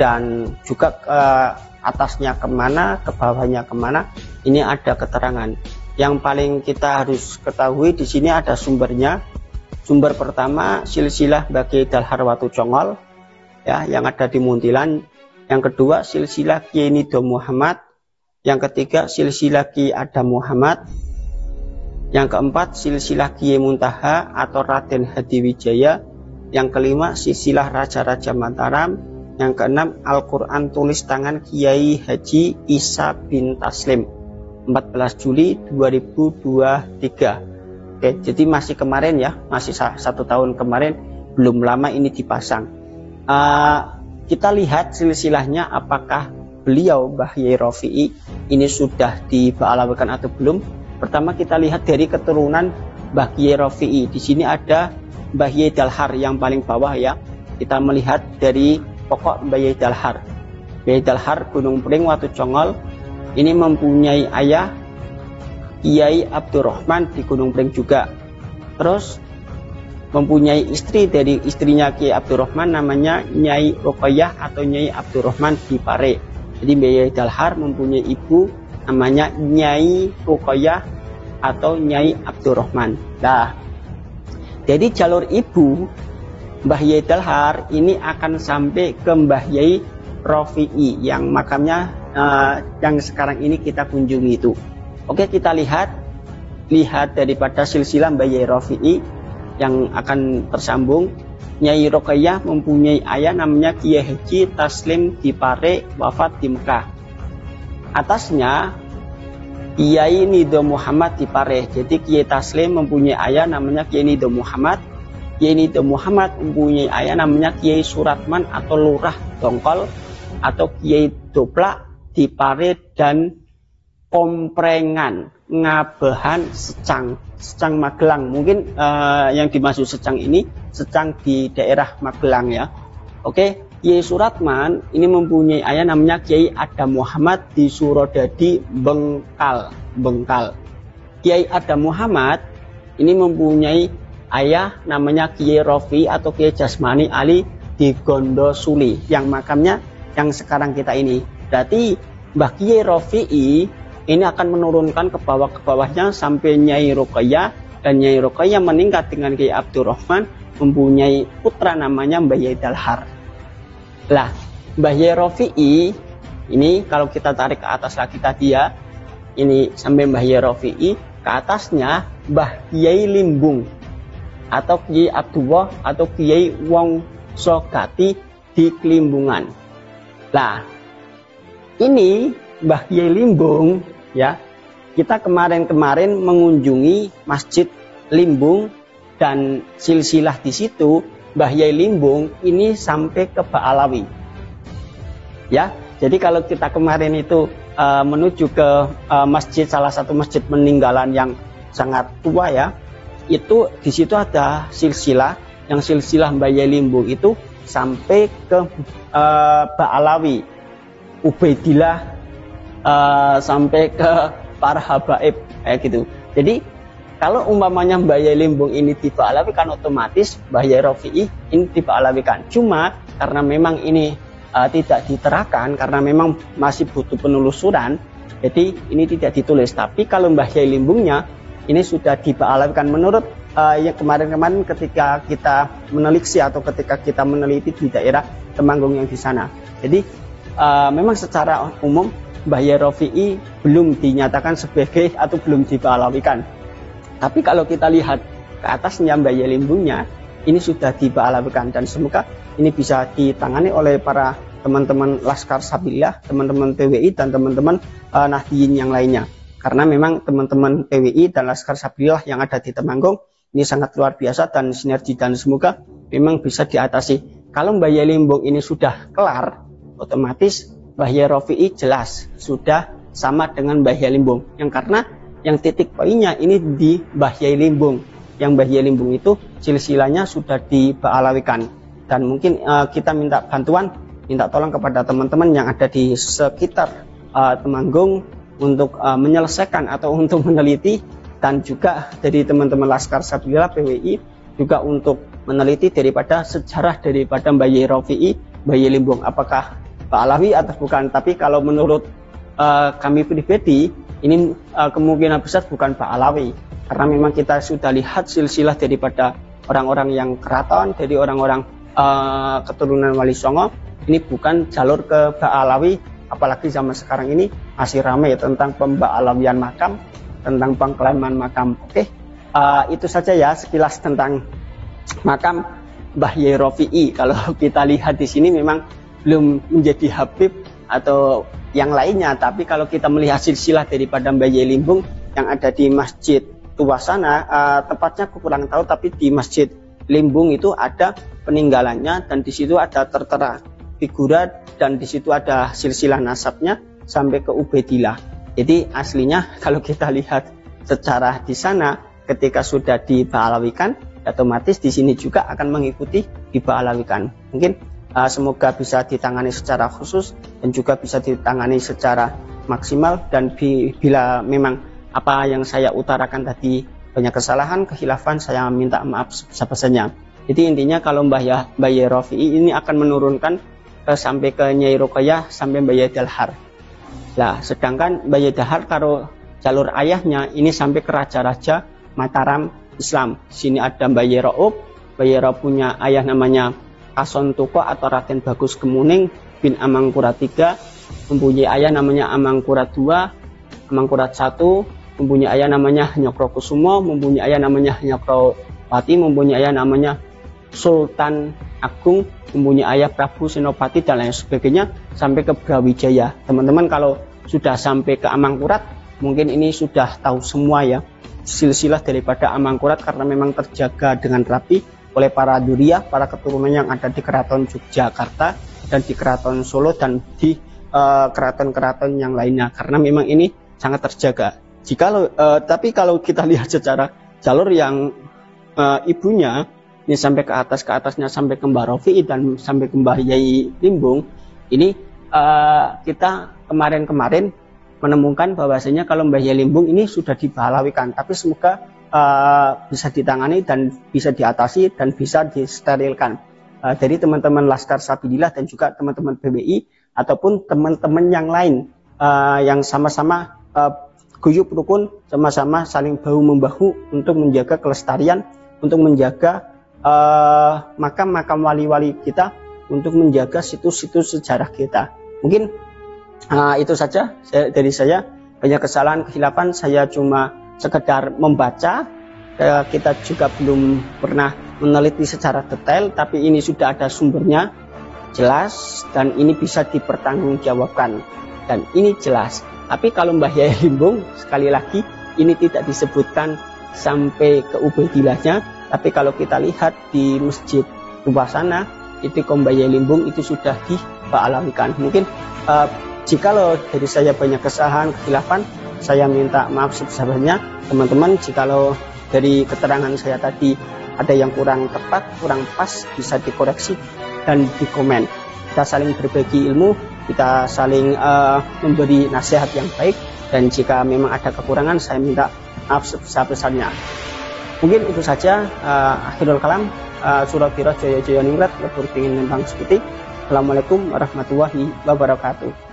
dan juga atasnya kemana, ke bawahnya kemana, ini ada keterangan. Yang paling kita harus ketahui di sini ada sumbernya. Sumber pertama silsilah Baqi Dalhar Watu Congol ya, yang ada di Muntilan. Yang kedua silsilah Kiai Nido Muhammad. Yang ketiga silsilah Kiai Adam Muhammad. Yang keempat silsilah Kiai Muntaha atau Raden Hadiwijaya. Yang kelima silsilah Raja-Raja Mataram. Yang keenam Al-Quran tulis tangan Kiai Haji Isa bin Taslim, 14 Juli 2023. Oke, jadi masih kemarin ya, masih 1 tahun kemarin, belum lama ini dipasang. Kita lihat silsilahnya, apakah beliau Mbah Yai Rafi'i ini sudah diba'alawikan atau belum. Pertama kita lihat dari keturunan Mbah Yai Rafi'i. Di sini ada Mbah Yai Dalhar yang paling bawah ya. Kita melihat dari pokok Mbah Yai Dalhar. Mbah Yai Dalhar Gunung Pring Watu Congol ini mempunyai ayah Kiai Abdurrahman di Gunung Pring juga. Terus mempunyai istri, dari istrinya Kiai Abdurrahman namanya Nyai Ruqayyah atau Nyai Abdurrahman di Pare. Jadi Mbah Yai Dalhar mempunyai ibu namanya Nyai Ruqayyah atau Nyai Abdurrahman. Nah, jadi jalur ibu Mbah Yai Dalhar ini akan sampai ke Mbah Yai Rafi'i yang makamnya yang sekarang ini kita kunjungi itu. Oke, kita lihat daripada silsilah Mbah Yai Rafi'i yang akan tersambung. Nyai Ruqayyah mempunyai ayah namanya Kiai Haji Taslim di Pare, wafat di Mekah. Atasnya Kiai Nido Muhammad di Pare. Jadi Kiai Taslim mempunyai ayah namanya Kiai Nido Muhammad. Kiai Nido Muhammad mempunyai ayah namanya Kiai Suratman atau Lurah Dongkol atau Kiai Doplak di Pare dan Komprengan, Ngabehan, Secang Magelang. Mungkin yang dimaksud Secang ini Secang di daerah Magelang ya. Oke, Kiai Suratman ini mempunyai ayah namanya Kiai Adam Muhammad di Surodadi, Bengkal. Kiai Adam Muhammad ini mempunyai ayah namanya Kiai Rofi atau Kiai Jasmani Ali di Gondosuli yang makamnya yang sekarang kita ini. Berarti Mbah Kiai Rafi'i ini akan menurunkan ke bawahnya sampai Nyai Ruqayyah, dan Nyai Ruqayyah meningkat dengan Kiai Abdurrahman mempunyai putra namanya Mbah Yai Dalhar. Lah, Mbah Yai Rafi'i ini kalau kita tarik ke atas lagi tadi ya, ini sampai Mbah Yai Rafi'i, ke atasnya Mbah Yai Limbung atau Kiai Abdullah atau Kiai Wong Sogati di Kelimbungan. Lah, ini Mbah Yai Limbung ya. Kita kemarin mengunjungi Masjid Limbung dan silsilah di situ Mbah Yai Limbung ini sampai ke Ba'alawi. Ya, jadi kalau kita kemarin itu menuju ke masjid, salah satu masjid peninggalan yang sangat tua ya, itu di situ ada silsilah, yang silsilah Mbah Yai Limbung itu sampai ke Ba'alawi, Ubaidillah, sampai ke para habaib kayak gitu. Jadi kalau umpamanya Mbah Yai Limbung ini diba'alawikan, otomatis Mbah Yai Rafi'i ini diba'alawikan. Cuma karena memang ini tidak diterahkan, karena memang masih butuh penelusuran, jadi ini tidak ditulis. Tapi kalau Mbah Yai Limbungnya ini sudah diba'alawikan menurut yang kemarin-kemarin ketika kita meneliti atau ketika kita meneliti di daerah Temanggung yang di sana. Jadi memang secara umum Mbah Yai Rafi'i belum dinyatakan sebagai atau belum diba'alawikan. Tapi kalau kita lihat ke atasnya Mbah Yai Limbungnya ini sudah diba'alawikan, dan semoga ini bisa ditangani oleh para teman-teman Laskar Sabilillah, teman-teman PWI dan teman-teman Nahdiyin yang lainnya. Karena memang teman-teman PWI dan Laskar Sabilillah yang ada di Temanggung ini sangat luar biasa dan sinergi, dan semoga memang bisa diatasi. Kalau Mbah Yai Limbung ini sudah kelar, otomatis Mbah Yai Rafi'i jelas sudah sama dengan Mbah Yai Limbung. Yang karena yang titik poinnya ini di Mbah Yai Limbung. Yang Mbah Yai Limbung itu silsilahnya sudah diba'alawikan. Dan mungkin kita minta bantuan, minta tolong kepada teman-teman yang ada di sekitar Temanggung untuk menyelesaikan atau untuk meneliti, dan juga dari teman-teman Laskar Sabilillah PWI juga untuk meneliti daripada sejarah daripada Mbah Yai Rafi'i, Mbah Yai Limbung, apakah Alawi atau bukan. Tapi kalau menurut kami pribadi, ini kemungkinan besar bukan Alawi, karena memang kita sudah lihat silsilah daripada orang-orang yang keraton, dari orang-orang keturunan Wali Songo, ini bukan jalur ke Alawi. Apalagi zaman sekarang ini masih ramai tentang pemba'alawian makam, tentang pengklaiman makam. Oke, itu saja ya sekilas tentang makam Mbah Yai Rafi'i. Kalau kita lihat di sini memang belum menjadi Habib atau yang lainnya, tapi kalau kita melihat silsilah daripada Mbah Yai Limbung yang ada di Masjid Tuwasana, tepatnya aku kurang tahu, tapi di Masjid Limbung itu ada peninggalannya dan di situ ada tertera figura dan di situ ada silsilah nasabnya sampai ke Ubaidillah. Jadi aslinya kalau kita lihat secara di sana ketika sudah diba'alawikan, otomatis di sini juga akan mengikuti diba'alawikan. Mungkin semoga bisa ditangani secara khusus dan juga bisa ditangani secara maksimal, dan bila memang apa yang saya utarakan tadi banyak kesalahan, khilafan, saya minta maaf sebesar-besarnya. Jadi intinya kalau Mbah Yai Rafi'i ini akan menurunkan sampai ke Nyai Ruqayyah sampai Mbah Yai Dalhar. Nah, sedangkan Mbah Yai Dalhar kalau jalur ayahnya ini sampai ke raja-raja Mataram Islam. Sini ada Mbah Yai Ra'ub. Mbah Yai Ra'ub punya ayah namanya Kason Tuko atau Raden Bagus Kemuning bin Amangkurat III, mempunyai ayah namanya Amangkurat II, Amangkurat I, mempunyai ayah namanya Nyokro Kusumo, mempunyai ayah namanya Nyokro Pati, mempunyai ayah namanya Sultan Agung, mempunyai ayah Prabu Senopati dan lain sebagainya sampai ke Brawijaya. Teman-teman kalau sudah sampai ke Amangkurat, mungkin ini sudah tahu semua ya silsilah daripada Amangkurat, karena memang terjaga dengan rapi oleh para duriyah, para keturunan yang ada di Keraton Yogyakarta dan di Keraton Solo dan di keraton-keraton yang lainnya, karena memang ini sangat terjaga. Tapi kalau kita lihat secara jalur yang ibunya ini sampai ke atasnya sampai ke Mbah Rafi'i dan sampai ke Mbah Yai Limbung, ini kita kemarin menemukan bahwasanya kalau Mbah Yai Limbung ini sudah diba'alawikan, tapi semoga bisa ditangani dan bisa diatasi dan bisa disterilkan dari teman-teman Laskar Sabilillah dan juga teman-teman PBI ataupun teman-teman yang lain yang sama-sama guyub rukun, sama-sama saling bahu-membahu untuk menjaga kelestarian, untuk menjaga makam-makam wali-wali kita, untuk menjaga situs-situs sejarah kita. Mungkin itu saja dari saya. Banyak kesalahan, khilafan, saya cuma sekedar membaca. Kita juga belum pernah meneliti secara detail, tapi ini sudah ada sumbernya jelas dan ini bisa dipertanggungjawabkan dan ini jelas. Tapi kalau Mbah Yai Limbung, sekali lagi ini tidak disebutkan sampai ke Ubaidillahnya, tapi kalau kita lihat di Masjid Tuwasana itu Mbah Yai Limbung itu sudah diba'alawikan. Mungkin jikalau dari saya banyak kesalahan, kekhilafan, saya minta maaf sebesar-besarnya. Teman-teman, jikalau dari keterangan saya tadi ada yang kurang tepat, kurang pas, bisa dikoreksi dan dikomen. Kita saling berbagi ilmu, kita saling memberi nasihat yang baik, dan jika memang ada kekurangan, saya minta maaf sebesar-besarnya. Mungkin itu saja. Akhirul kalam, Surabaya Jaya Jaya Ningrat, lebur pingin nembang seperti. Assalamualaikum warahmatullahi wabarakatuh.